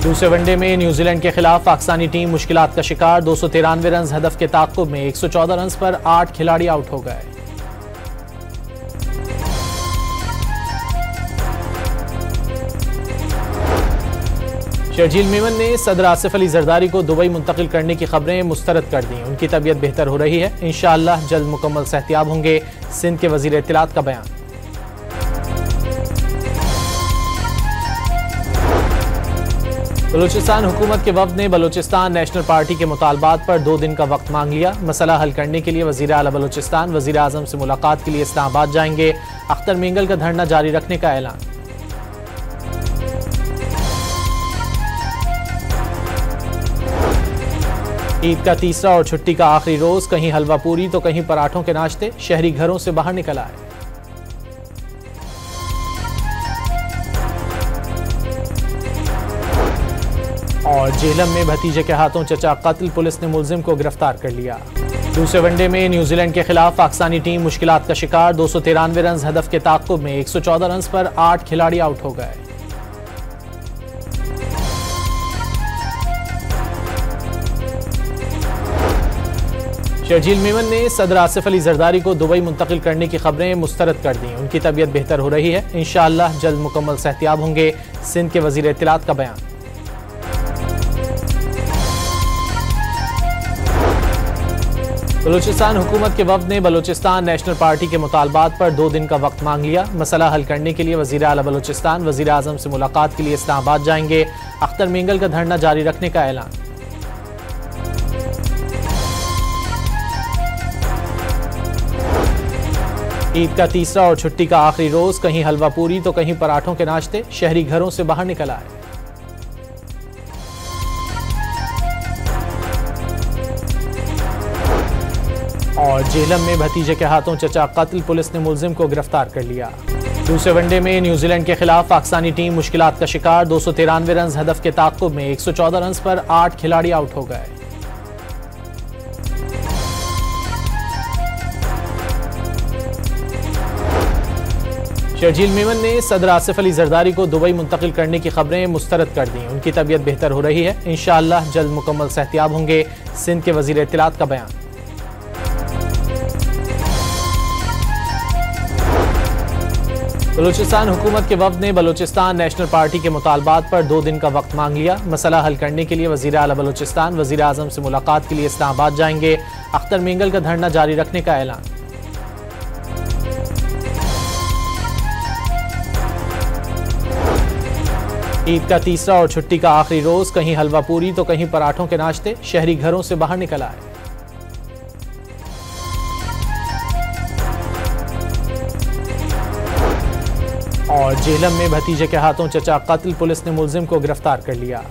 दूसरे वनडे में न्यूजीलैंड के खिलाफ पाकिस्तानी टीम मुश्किलात का शिकार। 293 रन हदफ के ताक़ुब में 114 रन पर 8 खिलाड़ी आउट हो गए। शर्जील मेमन ने सदर आसिफ अली जरदारी को दुबई मुंतकिल करने की खबरें मुस्तरद कर दी। उनकी तबीयत बेहतर हो रही है, इंशाअल्लाह जल्द मुकम्मल सेहतियाब होंगे। सिंध के वजीर इत्तलात का बयान। बलूचिस्तान हुकूमत के वफ़द ने बलूचिस्तान नेशनल पार्टी के मुतालबात पर 2 दिन का वक्त मांग लिया। मसला हल करने के लिए वज़ीर आला बलूचिस्तान वज़ीर आज़म से मुलाकात के लिए इस्लामाबाद जाएंगे। अख्तर मेंगल का धरना जारी रखने का ऐलान। ईद का तीसरा और छुट्टी का आखिरी रोज, कहीं हलवा पूरी तो कहीं पराठों के नाश्ते, शहरी घरों से बाहर निकल आए। और जेहलम में भतीजे के हाथों चचा कत्ल, पुलिस ने मुलजिम को गिरफ्तार कर लिया। दूसरे वनडे में न्यूजीलैंड के खिलाफ पाकिस्तानी टीम मुश्किलात का शिकार। 293 रन हदफ के ताक़ुब में 114 रन पर 8 खिलाड़ी आउट हो गए। शर्जील मेमन ने सदर आसिफ अली जरदारी को दुबई मुंतकिल करने की खबरें मुस्तरद कर दी। उनकी तबीयत बेहतर हो रही है, इंशाअल्लाह जल्द मुकम्मल सेहतियाब होंगे। सिंध के वजीर इत्तलात का बयान। बलूचिस्तान हुकूमत के वफ़द ने बलूचिस्तान नेशनल पार्टी के मुतालबात पर 2 दिन का वक्त मांग लिया। मसला हल करने के लिए वज़ीर आला बलूचिस्तान वज़ीर आज़म से मुलाकात के लिए इस्लामाबाद जाएंगे। अख्तर मेंगल का धरना जारी रखने का ऐलान। ईद का तीसरा और छुट्टी का आखिरी रोज, कहीं हलवा पूरी तो कहीं पराठों के नाश्ते, शहरी घरों से बाहर निकल आए। और जेहलम में भतीजे के हाथों चचा कत्ल, पुलिस ने मुलजिम को गिरफ्तार कर लिया। दूसरे वनडे में न्यूजीलैंड के खिलाफ पाकिस्तानी टीम मुश्किलात का शिकार। 293 रन हदफ के ताक़ुब में 114 रन पर 8 खिलाड़ी आउट हो गए। शर्जील मेमन ने सदर आसिफ अली जरदारी को दुबई मुंतकिल करने की खबरें मुस्तरद कर दी। उनकी तबीयत बेहतर हो रही है, इंशाअल्लाह जल्द मुकम्मल सेहतियाब होंगे। सिंध के वजीर इत्तलात का बयान। बलूचिस्तान हुकूमत के वफ़द ने बलूचिस्तान नेशनल पार्टी के मुतालबात पर 2 दिन का वक्त मांग लिया। मसला हल करने के लिए वज़ीर आला बलूचिस्तान वज़ीर आज़म से मुलाकात के लिए इस्लामाबाद जाएंगे। अख्तर मेंगल का धरना जारी रखने का ऐलान। ईद का तीसरा और छुट्टी का आखिरी रोज, कहीं हलवा पूरी तो कहीं पराठों के नाश्ते, शहरी घरों से बाहर निकल आए। और जेहलम में भतीजे के हाथों चचा कत्ल, पुलिस ने मुलजिम को गिरफ्तार कर लिया।